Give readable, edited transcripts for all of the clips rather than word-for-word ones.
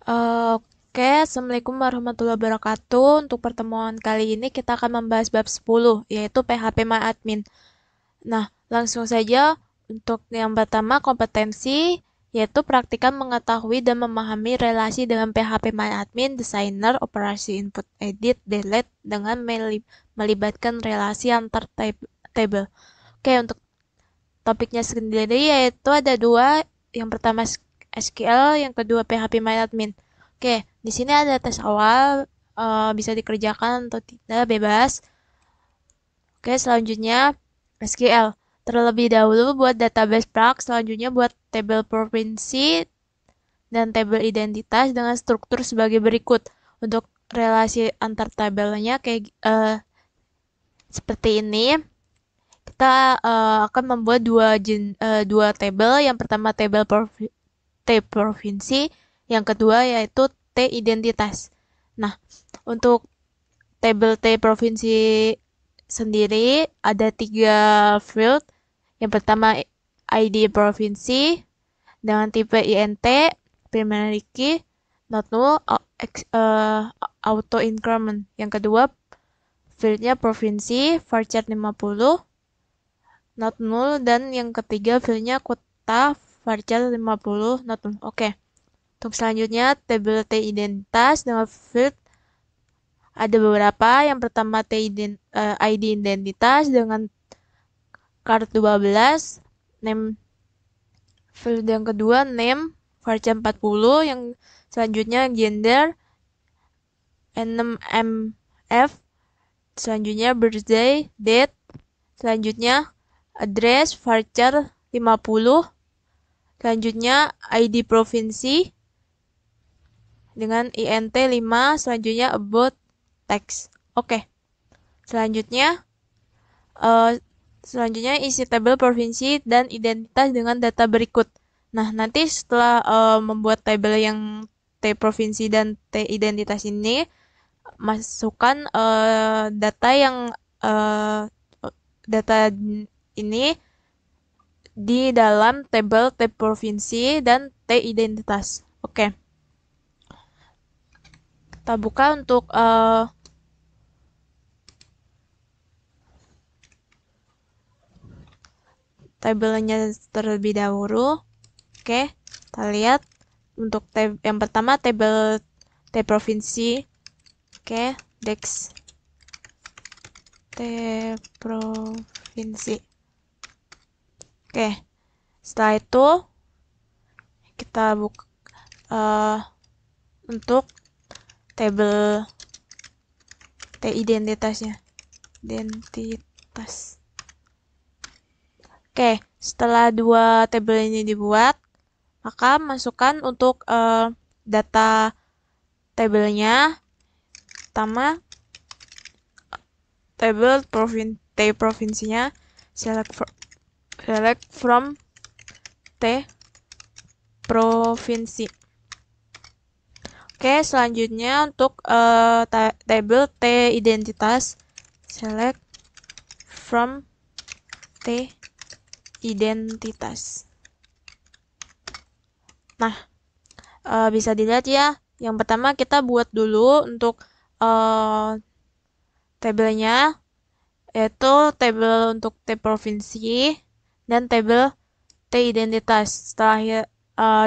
Oke, Assalamualaikum warahmatullahi wabarakatuh. Untuk pertemuan kali ini kita akan membahas bab 10, yaitu PHP MyAdmin. Nah, langsung saja untuk yang pertama kompetensi, yaitu praktikan mengetahui dan memahami relasi dengan PHP MyAdmin, designer, operasi input, edit, delete, dengan melibatkan relasi antar table. Oke, untuk topiknya sendiri yaitu ada dua, yang pertama SQL, yang kedua PHP MyAdmin. Oke, di sini ada tes awal, bisa dikerjakan atau tidak, bebas. Oke, selanjutnya SQL. Terlebih dahulu buat database Prague, selanjutnya buat tabel provinsi dan tabel identitas dengan struktur sebagai berikut. Untuk relasi antar tabelnya kayak seperti ini. Kita akan membuat dua tabel. Yang pertama tabel T provinsi, yang kedua yaitu T identitas. Nah, untuk tabel T provinsi sendiri ada tiga field. Yang pertama ID provinsi dengan tipe INT, primary key, not null, auto increment. Yang kedua fieldnya provinsi, varchar 50, not null, dan yang ketiga fieldnya kota, varchar 50, not null. Oke. Untuk selanjutnya tabel T identitas dengan field ada beberapa. Yang pertama ID identitas dengan card 12, name field yang kedua name varchar 40, yang selanjutnya gender NMF, selanjutnya birthday date, selanjutnya address varchar 50, selanjutnya ID provinsi dengan INT 5, selanjutnya about text. Oke. Selanjutnya isi tabel provinsi dan identitas dengan data berikut. Nah, nanti setelah membuat tabel yang T provinsi dan T identitas ini, masukkan data ini di dalam tabel T provinsi dan T identitas. Oke. Kita buka untuk tabelnya terlebih dahulu. Oke, kita lihat untuk yang pertama tabel T provinsi. Oke, dex T provinsi. Oke, setelah itu kita buka untuk tabel T identitasnya. Identitas. Oke, setelah dua tabel ini dibuat, maka masukkan untuk data tabelnya. Pertama, tabel T provinsinya, select from T provinsi. Oke, selanjutnya untuk tabel T identitas, select from T identitas. Nah, bisa dilihat ya. Yang pertama kita buat dulu untuk tabelnya, yaitu tabel untuk T provinsi dan tabel T identitas. Setelah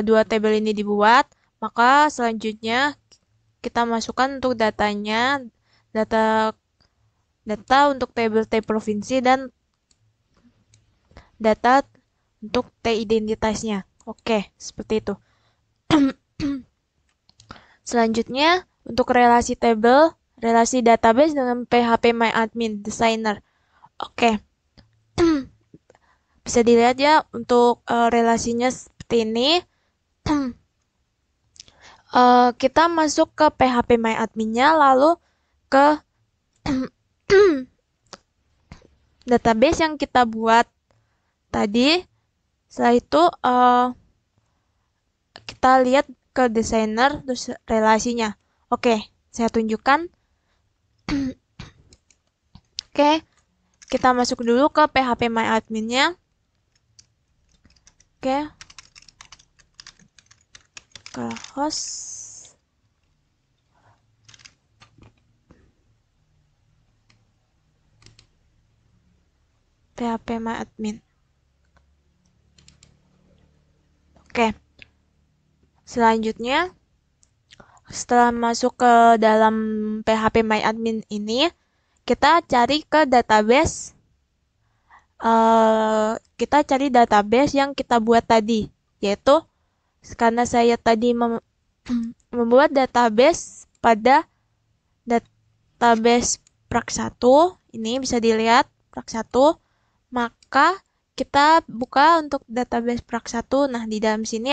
dua tabel ini dibuat, maka selanjutnya kita masukkan untuk datanya, data untuk tabel T provinsi dan data untuk T identitasnya. Oke, seperti itu. Selanjutnya, untuk relasi tabel, relasi database dengan PHP MyAdmin Designer. Oke. Bisa dilihat ya untuk relasinya seperti ini. Kita masuk ke PHP MyAdmin-nya, lalu ke database yang kita buat tadi. Setelah itu kita lihat ke designer terus relasinya. Oke, saya tunjukkan. Oke, kita masuk dulu ke PHP MyAdmin-nya. Oke, ke host. phpMyAdmin. Oke, selanjutnya setelah masuk ke dalam phpMyAdmin ini, kita cari ke database. Kita cari database yang kita buat tadi, yaitu karena saya tadi membuat database pada database Prak1, ini bisa dilihat Prak1, maka kita buka untuk database Prak1. Nah, di dalam sini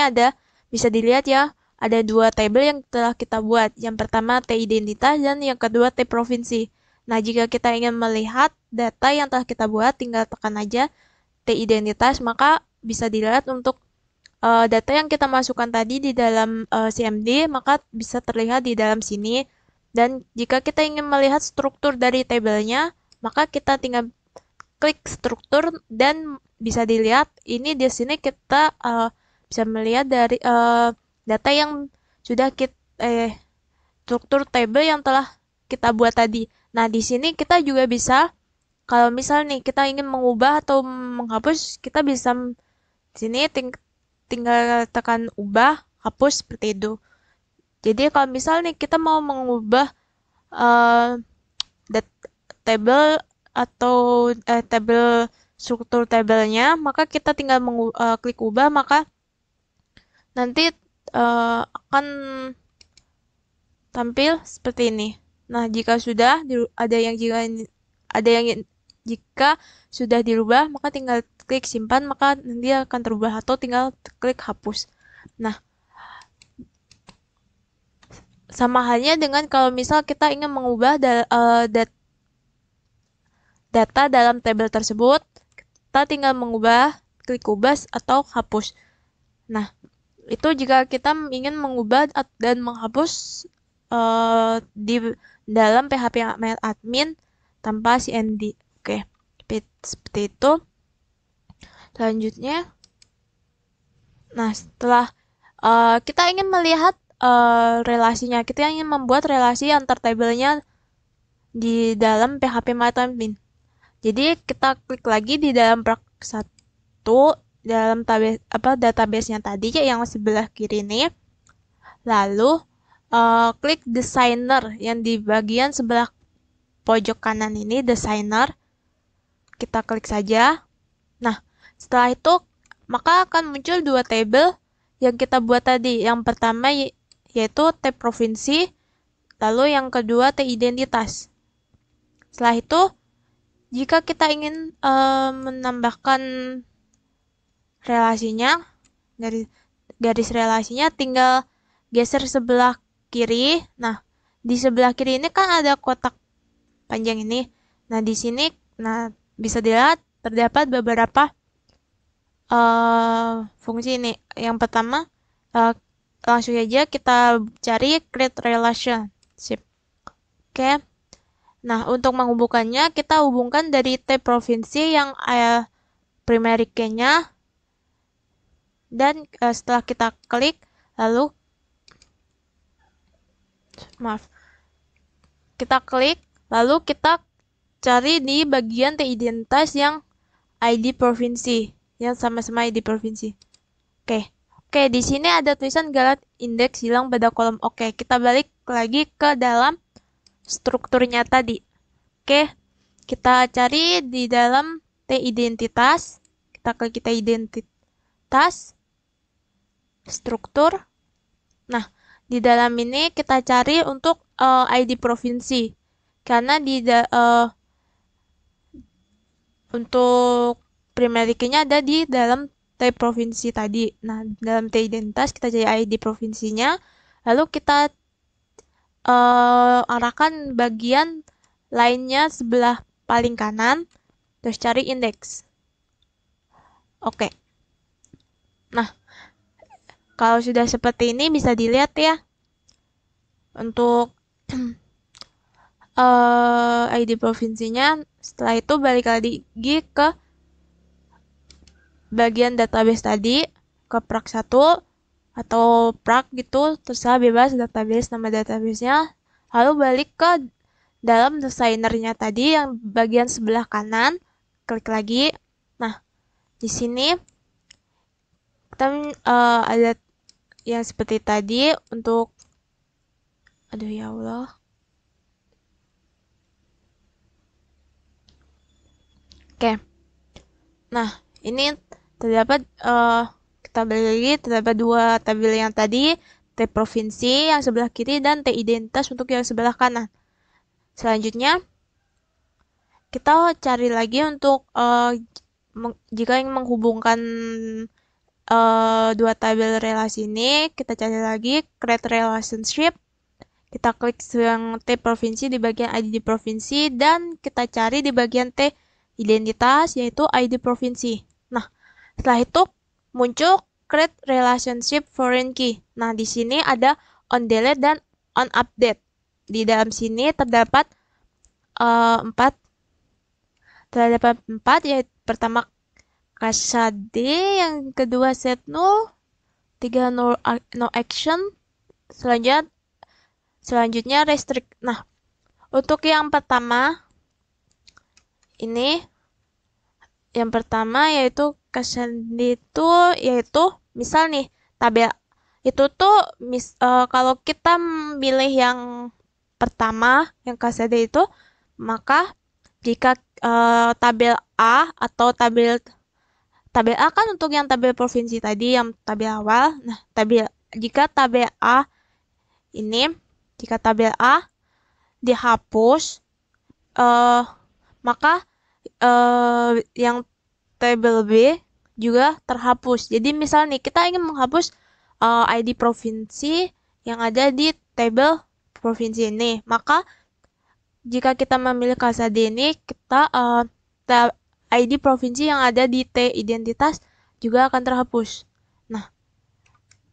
bisa dilihat ya, ada dua tabel yang telah kita buat. Yang pertama T identitas dan yang kedua T provinsi. Nah, jika kita ingin melihat data yang telah kita buat, tinggal tekan aja T identitas, maka bisa dilihat untuk data yang kita masukkan tadi di dalam CMD, maka bisa terlihat di dalam sini. Dan jika kita ingin melihat struktur dari tabelnya, maka kita tinggal klik struktur dan bisa dilihat ini di sini kita bisa melihat dari data yang sudah struktur tabel yang telah kita buat tadi. Nah, di sini kita juga bisa, kalau misal nih kita ingin mengubah atau menghapus, kita bisa di sini tinggal tekan ubah, hapus seperti itu. Jadi kalau misal nih kita mau mengubah table atau tabel struktur tabelnya, maka kita tinggal klik ubah, maka nanti akan tampil seperti ini. Nah, jika sudah jika sudah dirubah, maka tinggal klik simpan, maka nanti akan terubah, atau tinggal klik hapus. Nah, sama halnya dengan kalau misal kita ingin mengubah data dalam tabel tersebut, kita tinggal klik ubah atau hapus. Nah, itu jika kita ingin mengubah dan menghapus di dalam phpMyAdmin tanpa cmd. Oke, seperti itu. Selanjutnya, nah setelah kita ingin melihat relasinya, kita ingin membuat relasi antar tabelnya di dalam phpMyAdmin. Jadi kita klik lagi di dalam Prak1, dalam database-nya tadi yang sebelah kiri ini. Lalu klik designer yang di bagian sebelah pojok kanan ini, designer. Kita klik saja. Nah, setelah itu maka akan muncul dua tabel yang kita buat tadi. Yang pertama yaitu T provinsi, lalu yang kedua T identitas. Setelah itu, jika kita ingin menambahkan relasinya, garis relasinya, tinggal geser sebelah kiri. Nah, di sebelah kiri ini kan ada kotak panjang ini. Nah, di sini bisa dilihat terdapat beberapa fungsi ini. Yang pertama, langsung aja kita cari create relationship. Oke. Nah, untuk menghubungkannya, kita hubungkan dari T provinsi yang primary key-nya. Dan setelah kita klik, lalu kita cari di bagian T identitas yang ID provinsi, yang sama-sama ID provinsi. Oke, di sini ada tulisan galat indeks hilang pada kolom. Oke, kita balik lagi ke dalam strukturnya tadi. Oke, kita cari di dalam T identitas. Kita klik T identitas, struktur. Nah, di dalam ini kita cari untuk ID provinsi. Karena untuk primary key-nya ada di dalam T provinsi tadi. Nah, dalam T identitas kita cari ID provinsinya, lalu kita arahkan bagian lainnya sebelah paling kanan, terus cari indeks. Oke. Nah, kalau sudah seperti ini bisa dilihat ya. Untuk ID provinsinya, setelah itu balik lagi ke bagian database tadi, ke Prak1 atau Prak gitu, terserah bebas database, nama databasenya. Lalu balik ke dalam designernya tadi yang bagian sebelah kanan, klik lagi. Nah, di sini kita ada yang seperti tadi untuk, aduh ya Allah. Oke. Nah, ini terdapat kita balik lagi, terdapat dua tabel yang tadi, T provinsi yang sebelah kiri dan T identitas untuk yang sebelah kanan. Selanjutnya kita cari lagi untuk jika ingin menghubungkan dua tabel relasi ini, kita cari lagi create relationship. Kita klik yang T provinsi di bagian ID provinsi dan kita cari di bagian T identitas yaitu ID provinsi. Nah, setelah itu muncul create relationship foreign key. Nah, di sini ada on delete dan on update. Di dalam sini terdapat 4. Terdapat 4 yaitu pertama kasad, yang kedua set null, 3 no action, selanjutnya restrict. Nah, untuk yang pertama ini, yang pertama yaitu kasandi itu yaitu misal nih tabel itu tuh kalau kita milih yang pertama yang kasandi itu, maka jika tabel A atau tabel A kan untuk yang tabel provinsi tadi yang tabel awal. Nah, jika tabel A ini, jika tabel A dihapus, maka yang tabel B juga terhapus. Jadi misal nih kita ingin menghapus ID provinsi yang ada di tabel provinsi ini, maka jika kita memilih kasad ini, kita ID provinsi yang ada di T identitas juga akan terhapus. Nah,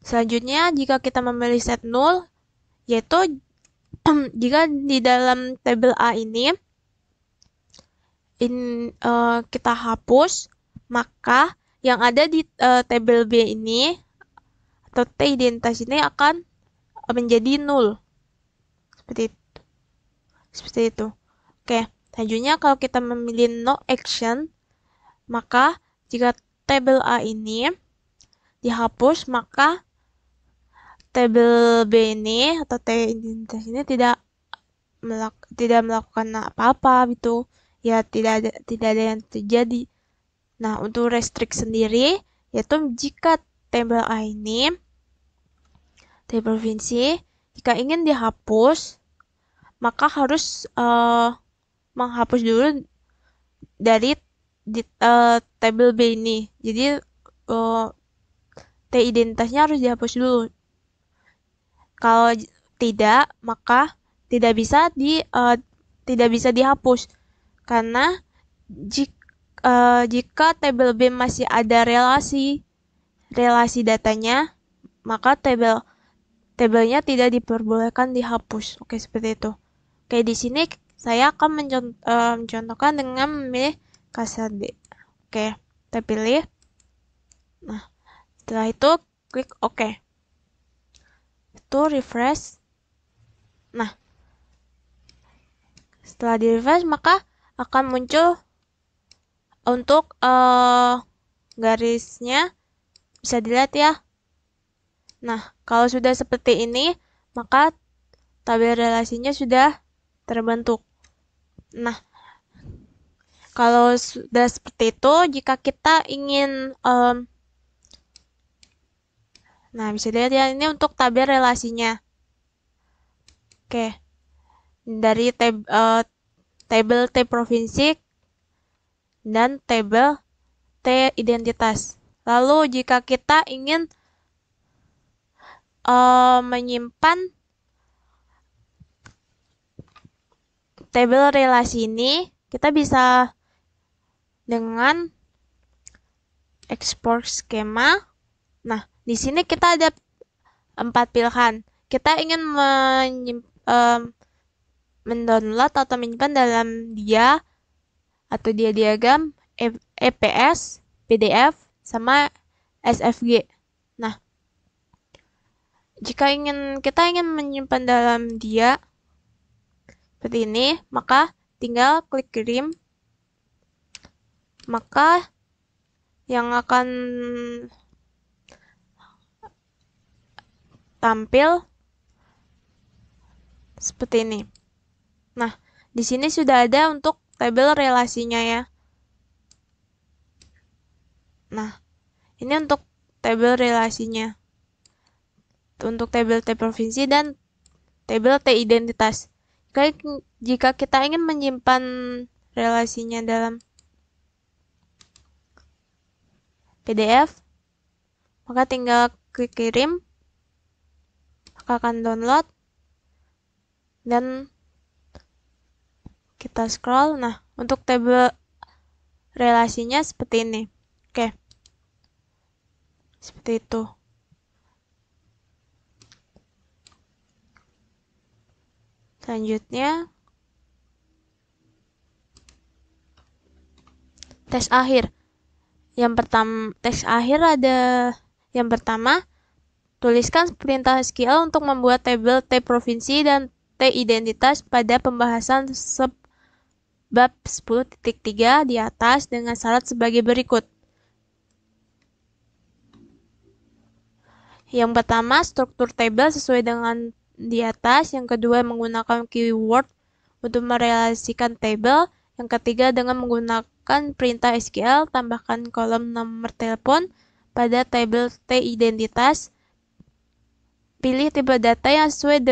selanjutnya jika kita memilih set null, yaitu jika di dalam tabel A ini kita hapus, maka yang ada di tabel B ini atau T identitas ini akan menjadi null. Seperti itu. Oke, selanjutnya kalau kita memilih no action, maka jika tabel A ini dihapus, maka tabel B ini atau T identitas ini tidak melakukan apa-apa gitu. Ya, tidak ada yang terjadi. Nah, untuk restrict sendiri, yaitu jika tabel A ini, T provinsi, jika ingin dihapus, maka harus menghapus dulu dari tabel B ini. Jadi T identitasnya harus dihapus dulu. Kalau tidak, maka tidak bisa dihapus karena jika tabel B masih ada relasi datanya, maka tabelnya tidak diperbolehkan dihapus. Oke, seperti itu. Oke, di sini saya akan mencontohkan dengan memilih kasad B. Oke, kita pilih. Nah, setelah itu klik OK. Itu refresh. Nah, setelah di refresh maka akan muncul untuk garisnya, bisa dilihat ya. Nah, kalau sudah seperti ini, maka tabel relasinya sudah terbentuk. Nah, kalau sudah seperti itu, jika kita ingin nah, bisa dilihat ya, ini untuk tabel relasinya. Oke. Dari tabel T provinsi dan tabel T identitas. Lalu jika kita ingin menyimpan tabel relasi ini, kita bisa dengan export skema. Nah, di sini kita ada 4 pilihan. Kita ingin mendownload atau menyimpan dalam dia atau dia diagram, EPS, PDF, sama SVG. Nah, jika kita ingin menyimpan dalam dia seperti ini, maka tinggal klik kirim. maka yang akan tampil seperti ini. Nah, di sini sudah ada untuk tabel relasinya ya. Nah, ini untuk tabel relasinya. Untuk tabel T provinsi dan tabel T identitas. Jika kita ingin menyimpan relasinya dalam PDF, maka tinggal klik kirim, maka akan download, dan kita scroll. Nah, untuk tabel relasinya seperti ini. Oke. Seperti itu. Selanjutnya, tes akhir. Tes akhir ada yang pertama, tuliskan perintah SQL untuk membuat tabel T provinsi dan T identitas pada pembahasan bab 10.3 di atas dengan syarat sebagai berikut. Yang pertama, struktur tabel sesuai dengan di atas. Yang kedua, menggunakan keyword untuk merelasikan tabel. Yang ketiga, dengan menggunakan perintah SQL, tambahkan kolom nomor telepon pada tabel T identitas. Pilih tipe data yang sesuai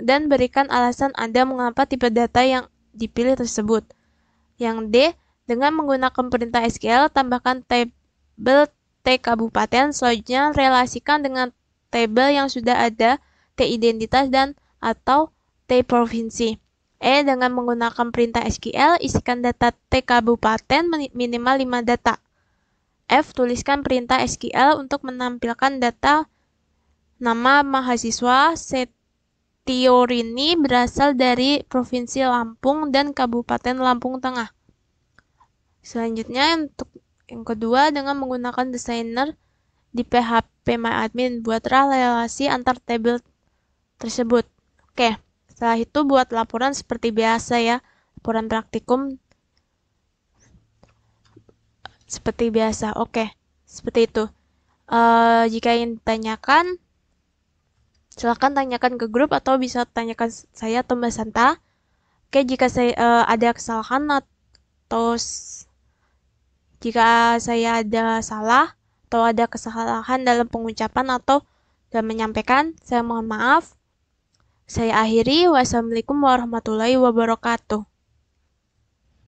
dan berikan alasan Anda mengapa tipe data yang dipilih tersebut. Yang D, dengan menggunakan perintah SQL, tambahkan tabel T kabupaten. Selanjutnya, relasikan dengan tabel yang sudah ada T identitas dan atau T provinsi. E, dengan menggunakan perintah SQL, isikan data T kabupaten minimal 5 data. F, tuliskan perintah SQL untuk menampilkan data nama mahasiswa Setiorini berasal dari Provinsi Lampung dan Kabupaten Lampung Tengah. Selanjutnya, untuk yang kedua, dengan menggunakan desainer di phpMyAdmin, buatlah relasi antar tabel tersebut. Oke, setelah itu buat laporan seperti biasa ya, laporan praktikum seperti biasa. Oke, seperti itu. Jika ingin ditanyakan, silahkan tanyakan ke grup atau bisa tanyakan saya atau Mbak Santa. Oke, jika saya ada kesalahan atau jika saya ada salah atau ada kesalahan dalam pengucapan atau dalam menyampaikan, saya mohon maaf. Saya akhiri. Wassalamualaikum warahmatullahi wabarakatuh.